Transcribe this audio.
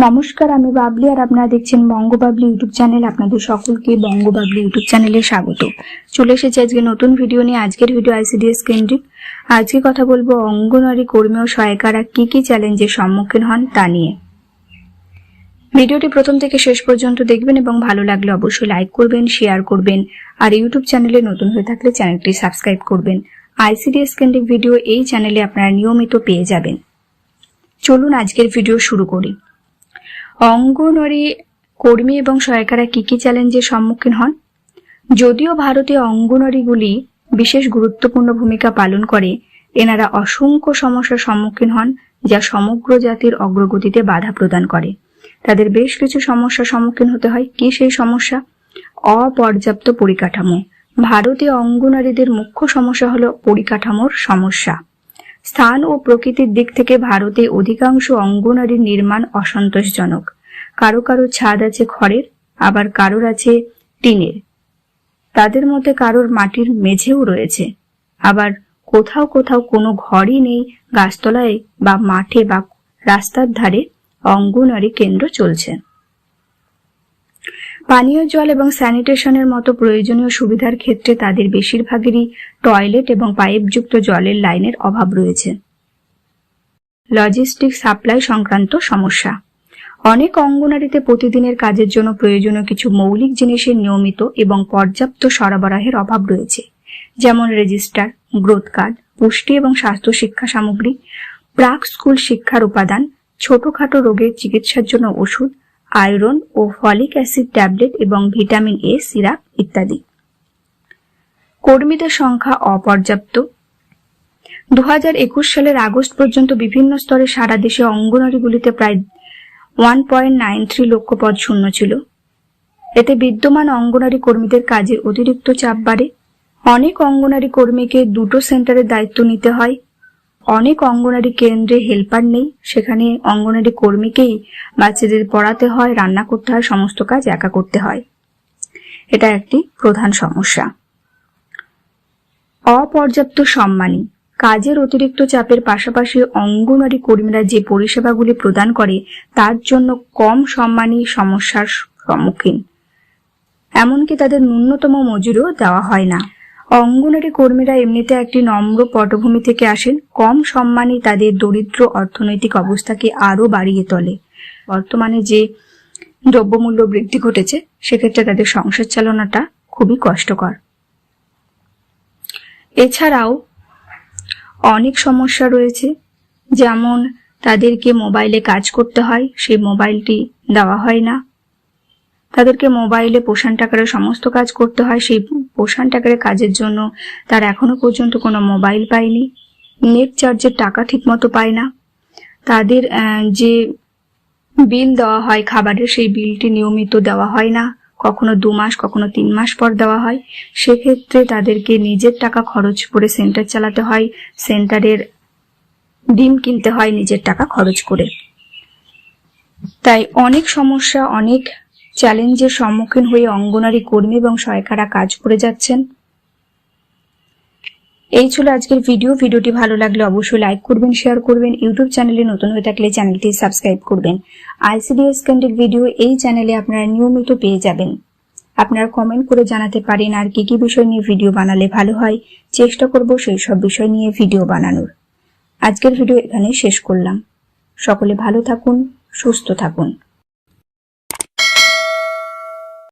নমস্কার, আমি বাবলি আর আপনারা দেখছেন বঙ্গবাবলি ইউটিউব চ্যানেল। আপনাদের সকলকে বঙ্গবাবলি ইউটিউব চ্যানেলে স্বাগত। চলে এসেছে আজকে নতুন ভিডিও নিয়ে। আজকের ভিডিও আইসিডিএস কেন্দ্রিক। আজকে কথা বলবো অঙ্গনওয়াড়ি কর্মী ও সহায়িকারা কি কি চ্যালেঞ্জের সম্মুখীন হন তা নিয়ে। ভিডিওটি প্রথম থেকে শেষ পর্যন্ত দেখবেন এবং ভালো লাগলে অবশ্যই লাইক করবেন, শেয়ার করবেন আর ইউটিউব চ্যানেলে নতুন হয়ে থাকলে চ্যানেলটি সাবস্ক্রাইব করবেন। আইসিডিএস কেন্দ্রিক ভিডিও এই চ্যানেলে আপনারা নিয়মিত পেয়ে যাবেন। চলুন আজকের ভিডিও শুরু করি। অঙ্গনওয়াড়ি কর্মী এবং সহায়িকারা কি কি চ্যালেঞ্জের সম্মুখীন হন? যদিও ভারতীয় অঙ্গনওয়াড়িগুলি বিশেষ গুরুত্বপূর্ণ ভূমিকা পালন করে, এনারা অসংখ্য সমস্যার সম্মুখীন হন যা সমগ্র জাতির অগ্রগতিতে বাধা প্রদান করে। তাদের বেশ কিছু সমস্যার সম্মুখীন হতে হয়। কি সেই সমস্যা? অপর্যাপ্ত পরিকাঠামো। ভারতীয় অঙ্গনওয়াড়িদের মুখ্য সমস্যা হলো পরিকাঠামোর সমস্যা। স্থান ও প্রকৃতির দিক থেকে ভারতে অধিকাংশ অঙ্গনওয়াড়ির নির্মাণ অসন্তোষজনক। কারো কারো ছাদ আছে খড়ের, আবার কারোর আছে টিনের। তাদের মধ্যে কারোর মাটির মেঝেও রয়েছে, আবার কোথাও কোথাও কোনো ঘরই নেই। গাছতলায় বা মাঠে বা রাস্তার ধারে অঙ্গনওয়াড়ি কেন্দ্র চলছে। পানীয় জল এবং স্যানিটেশনের মতো প্রয়োজনীয় সুবিধার ক্ষেত্রে তাদের বেশিরভাগেরই টয়লেট এবং পাইপযুক্ত জলের লাইনের অভাব রয়েছে। লজিস্টিক সাপ্লাই সংক্রান্ত সমস্যা। অনেক অঙ্গনওয়াড়িতে প্রতিদিনের কাজের জন্য প্রয়োজনীয় কিছু মৌলিক জিনিসের নিয়মিত এবং পর্যাপ্ত সরবরাহের অভাব রয়েছে, যেমন রেজিস্টার, গ্রোথ কার্ড, পুষ্টি এবং স্বাস্থ্য শিক্ষা সামগ্রী, প্রাক স্কুল শিক্ষার উপাদান, ছোটখাটো রোগের চিকিৎসার জন্য ওষুধ, আয়রন ও ফলিক অ্যাসিড ট্যাবলেট এবং ভিটামিন এ সিরাপ ইত্যাদি। কর্মীদের সংখ্যা অপর্যাপ্ত। 2021 সালের আগস্ট পর্যন্ত বিভিন্ন স্তরে সারা দেশে অঙ্গনওয়াড়িগুলিতে প্রায় 1.93 লক্ষ পদ শূন্য ছিল। এতে বিদ্যমান অঙ্গনওয়াড়ি কর্মীদের কাজের অতিরিক্ত চাপ বাড়ে। অনেক অঙ্গনওয়াড়ি কর্মীকে দুটো সেন্টারের দায়িত্ব নিতে হয়। অনেক অঙ্গনওয়াড়ি কেন্দ্রে হেল্পার নেই, সেখানে অঙ্গনওয়াড়ি কর্মীকেই বাচ্চাদের পড়াতে হয়, রান্না করতে হয়, সমস্ত কাজ একা করতে হয়। এটা একটি প্রধান সমস্যা। অপর্যাপ্ত সম্মানী। কাজের অতিরিক্ত চাপের পাশাপাশি অঙ্গনওয়াড়ি কর্মীরা যে পরিষেবাগুলি প্রদান করে তার জন্য কম সম্মানী সমস্যার সম্মুখীন। এমনকি তাদের ন্যূনতম মজুরিও দেওয়া হয় না। অঙ্গনওয়াড়ি কর্মীরা এমনিতে একটি নম্র পটভূমি থেকে আসেন। কম সম্মানী তাদের দরিদ্র অর্থনৈতিক অবস্থাকে আরো বাড়িয়ে তোলে। বর্তমানে যে দ্রব্যমূল্য বৃদ্ধি ঘটেছে, সেক্ষেত্রে তাদের সংসার চালানোটা খুবই কষ্টকর। এছাড়াও অনেক সমস্যা রয়েছে, যেমন তাদেরকে মোবাইলে কাজ করতে হয়, সেই মোবাইলটি দেওয়া হয় না। তাদেরকে মোবাইলে পোষণ টাকারের সমস্ত কাজ করতে হয়, সেই পোষণ টাকারের কাজের জন্য তারা এখনো পর্যন্ত কোনো মোবাইল পায়নি। নেট চার্জের টাকা ঠিকমতো পায় না। তাদের যে বিল দেওয়া হয় খাবারের, সেই বিলটি নিয়মিত দেওয়া হয় না। কখনো 2 মাস, কখনো 3 মাস পর দেওয়া হয়। সেক্ষেত্রে তাদেরকে নিজের টাকা খরচ করে সেন্টার চালাতে হয়, সেন্টারের ডিম কিনতে হয় নিজের টাকা খরচ করে। তাই অনেক সমস্যা, অনেক চ্যালেঞ্জের সম্মুখীন হয়ে অঙ্গনওয়াড়ি কর্মী এবং সহায়িকারা কাজ করে যাচ্ছেন। এই ছিল আজকের ভিডিও। ভিডিওটি ভালো লাগলে অবশ্যই লাইক করবেন, শেয়ার করবেন। ইউটিউব চ্যানেলে নতুন হয়ে থাকলে চ্যানেলটি সাবস্ক্রাইব করবেন। আইসিডিএস কেন্দ্রিক ভিডিও এই চ্যানেলে আপনারা নিয়মিত পেয়ে যাবেন। আপনারা কমেন্ট করে জানাতে পারেন আর কি কি বিষয় নিয়ে ভিডিও বানালে ভালো হয়। চেষ্টা করব সেই সব বিষয় নিয়ে ভিডিও বানানোর। আজকের ভিডিও এখানে শেষ করলাম। সকলে ভালো থাকুন, সুস্থ থাকুন।